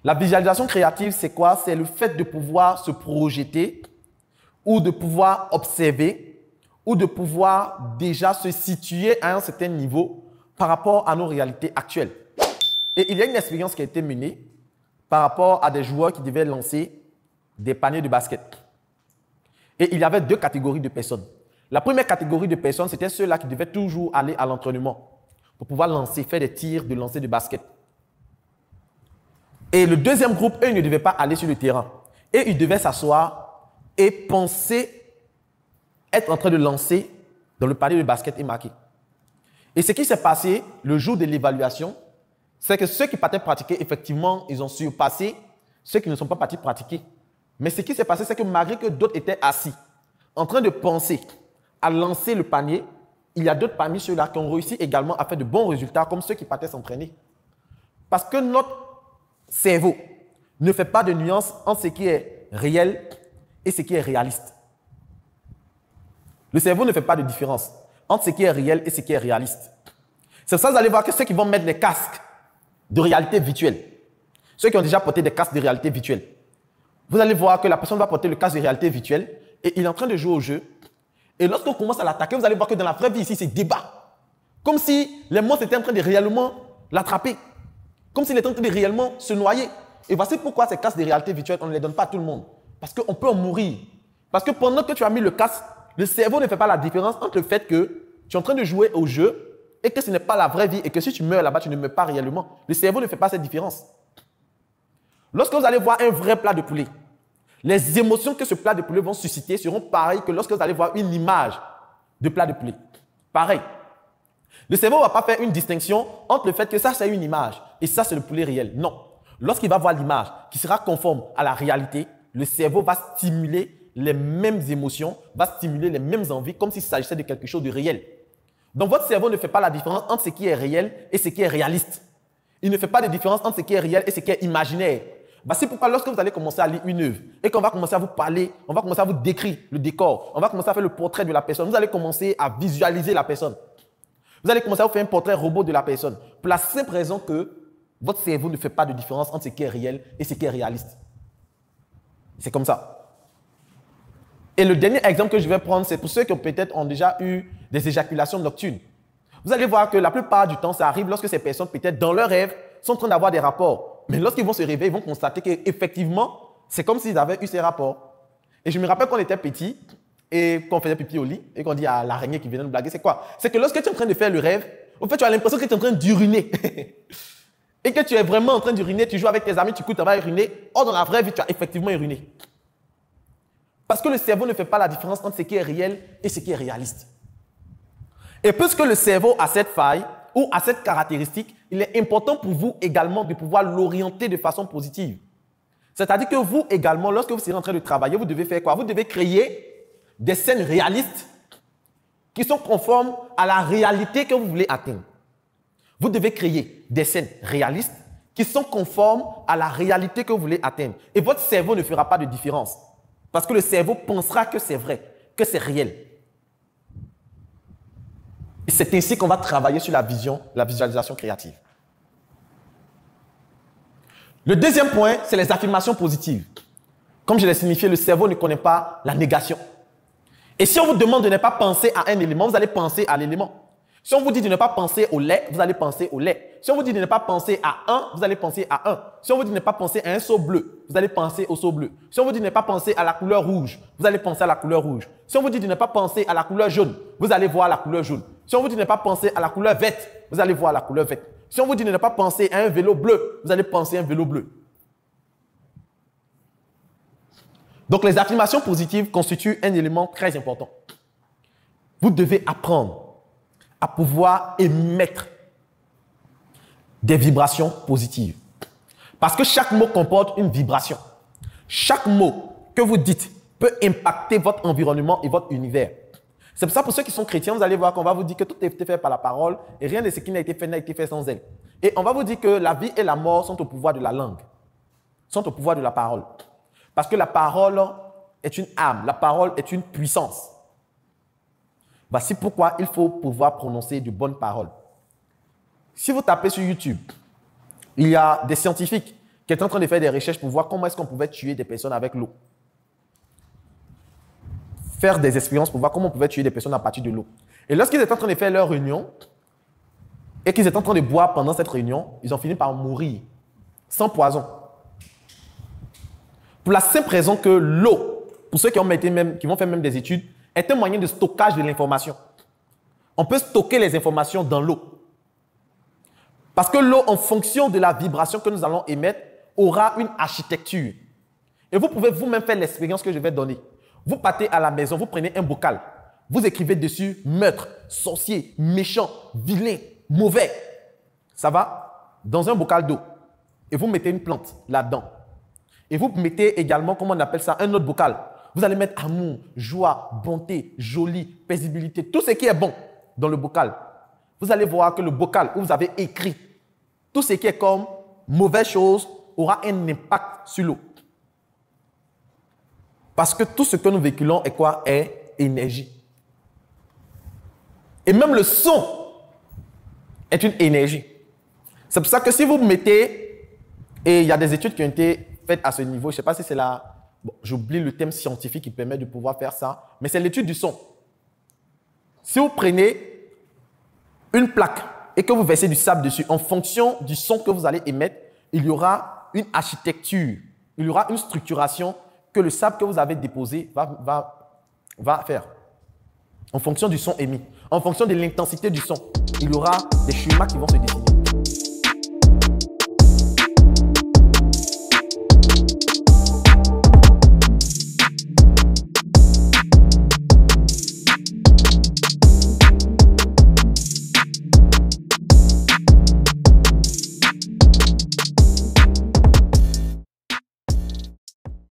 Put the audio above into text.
La visualisation créative, c'est quoi? C'est le fait de pouvoir se projeter ou de pouvoir observer ou de pouvoir déjà se situer à un certain niveau par rapport à nos réalités actuelles. Et il y a une expérience qui a été menée par rapport à des joueurs qui devaient lancer des paniers de basket. Et il y avait deux catégories de personnes. La première catégorie de personnes, c'était ceux-là qui devaient toujours aller à l'entraînement pour pouvoir lancer, faire des tirs de lancer de basket. Et le deuxième groupe, eux, ils ne devaient pas aller sur le terrain. Et ils devaient s'asseoir et penser être en train de lancer dans le panier de basket et marquer. Et ce qui s'est passé le jour de l'évaluation, c'est que ceux qui partaient pratiquer, effectivement, ils ont surpassé ceux qui ne sont pas partis pratiquer. Mais ce qui s'est passé, c'est que malgré que d'autres étaient assis, en train de penser à lancer le panier, il y a d'autres parmi ceux-là qui ont réussi également à faire de bons résultats, comme ceux qui partaient s'entraîner. Parce que notre cerveau ne fait pas de nuance entre ce qui est réel et ce qui est réaliste. Le cerveau ne fait pas de différence entre ce qui est réel et ce qui est réaliste. C'est ça que vous allez voir que ceux qui vont mettre des casques de réalité virtuelle, ceux qui ont déjà porté des casques de réalité virtuelle, vous allez voir que la personne va porter le casque de réalité virtuelle et il est en train de jouer au jeu. Et lorsqu'on commence à l'attaquer, vous allez voir que dans la vraie vie ici, c'est débat. Comme si les monstres étaient en train de réellement l'attraper. Comme s'il était en train de réellement se noyer. Et voici pourquoi ces casques de réalité virtuelle, on ne les donne pas à tout le monde. Parce qu'on peut en mourir. Parce que pendant que tu as mis le casque, le cerveau ne fait pas la différence entre le fait que tu es en train de jouer au jeu et que ce n'est pas la vraie vie et que si tu meurs là-bas, tu ne meurs pas réellement. Le cerveau ne fait pas cette différence. Lorsque vous allez voir un vrai plat de poulet, les émotions que ce plat de poulet vont susciter seront pareilles que lorsque vous allez voir une image de plat de poulet. Pareil. Le cerveau ne va pas faire une distinction entre le fait que ça, c'est une image et ça, c'est le poulet réel. Non. Lorsqu'il va voir l'image qui sera conforme à la réalité, le cerveau va stimuler les mêmes émotions, va stimuler les mêmes envies comme s'il s'agissait de quelque chose de réel. Donc, votre cerveau ne fait pas la différence entre ce qui est réel et ce qui est réaliste. Il ne fait pas de différence entre ce qui est réel et ce qui est imaginaire. C'est pourquoi lorsque vous allez commencer à lire une œuvre et qu'on va commencer à vous parler, on va commencer à vous décrire le décor, on va commencer à faire le portrait de la personne, vous allez commencer à visualiser la personne. Vous allez commencer à vous faire un portrait robot de la personne pour la simple raison que votre cerveau ne fait pas de différence entre ce qui est réel et ce qui est réaliste. C'est comme ça. Et le dernier exemple que je vais prendre, c'est pour ceux qui peut-être ont déjà eu des éjaculations nocturnes. Vous allez voir que la plupart du temps, ça arrive lorsque ces personnes, peut-être dans leur rêve, sont en train d'avoir des rapports. Mais lorsqu'ils vont se réveiller, ils vont constater qu'effectivement, c'est comme s'ils avaient eu ces rapports. Et je me rappelle qu'on était petits et qu'on faisait pipi au lit et qu'on dit à l'araignée qui venait nous blaguer, c'est quoi? C'est que lorsque tu es en train de faire le rêve, en fait, tu as l'impression que tu es en train d'uriner. Et que tu es vraiment en train d'uriner, tu joues avec tes amis, tu cours, tu vas uriner. Or, dans la vraie vie, tu as effectivement uriné. Parce que le cerveau ne fait pas la différence entre ce qui est réel et ce qui est réaliste. Et puisque le cerveau a cette faille ou a cette caractéristique, il est important pour vous également de pouvoir l'orienter de façon positive. C'est-à-dire que vous également, lorsque vous serez en train de travailler, vous devez faire quoi? Vous devez créer des scènes réalistes qui sont conformes à la réalité que vous voulez atteindre. Vous devez créer des scènes réalistes qui sont conformes à la réalité que vous voulez atteindre. Et votre cerveau ne fera pas de différence. Parce que le cerveau pensera que c'est vrai, que c'est réel. Et c'est ainsi qu'on va travailler sur la vision, la visualisation créative. Le deuxième point, c'est les affirmations positives. Comme je l'ai signifié, le cerveau ne connaît pas la négation. Et si on vous demande de ne pas penser à un élément, vous allez penser à l'élément. Si on vous dit de ne pas penser au lait, vous allez penser au lait. Si on vous dit de ne pas penser à un, vous allez penser à un. Si on vous dit de ne pas penser à un seau bleu, vous allez penser au seau bleu. Si on vous dit de ne pas penser à la couleur rouge, vous allez penser à la couleur rouge. Si on vous dit de ne pas penser à la couleur jaune, vous allez voir la couleur jaune. Si on vous dit de ne pas penser à la couleur verte, vous allez voir la couleur verte. Si on vous dit de ne pas penser à un vélo bleu, vous allez penser à un vélo bleu. Donc, les affirmations positives constituent un élément très important. Vous devez apprendre à pouvoir émettre des vibrations positives. Parce que chaque mot comporte une vibration. Chaque mot que vous dites peut impacter votre environnement et votre univers. C'est pour ça, pour ceux qui sont chrétiens, vous allez voir qu'on va vous dire que tout a été fait par la parole et rien de ce qui n'a été fait sans elle. Et on va vous dire que la vie et la mort sont au pouvoir de la langue, sont au pouvoir de la parole. Parce que la parole est une âme, la parole est une puissance. Voici pourquoi il faut pouvoir prononcer de bonnes paroles. Si vous tapez sur YouTube, il y a des scientifiques qui étaient en train de faire des recherches pour voir comment est-ce qu'on pouvait tuer des personnes avec l'eau. Faire des expériences pour voir comment on pouvait tuer des personnes à partir de l'eau. Et lorsqu'ils étaient en train de faire leur réunion et qu'ils étaient en train de boire pendant cette réunion, ils ont fini par mourir sans poison. Pour la simple raison que l'eau, pour ceux qui vont faire même des études, est un moyen de stockage de l'information. On peut stocker les informations dans l'eau. Parce que l'eau, en fonction de la vibration que nous allons émettre, aura une architecture. Et vous pouvez vous-même faire l'expérience que je vais donner. Vous partez à la maison, vous prenez un bocal, vous écrivez dessus meurtre, sorcier, méchant, vilain, mauvais. Ça va? Dans un bocal d'eau. Et vous mettez une plante là-dedans. Et vous mettez également, comment on appelle ça, un autre bocal. Vous allez mettre amour, joie, bonté, joli, paisibilité, tout ce qui est bon dans le bocal. Vous allez voir que le bocal où vous avez écrit tout ce qui est comme mauvaise chose aura un impact sur l'eau. Parce que tout ce que nous véhiculons est quoi? Est énergie. Et même le son est une énergie. C'est pour ça que si vous mettez, et il y a des études qui ont été faites à ce niveau, je ne sais pas si c'est là, bon, j'oublie le thème scientifique qui permet de pouvoir faire ça, mais c'est l'étude du son. Si vous prenez une plaque et que vous versez du sable dessus, en fonction du son que vous allez émettre, il y aura une architecture, il y aura une structuration que le sable que vous avez déposé va faire. En fonction du son émis, en fonction de l'intensité du son, il y aura des schémas qui vont se dessiner.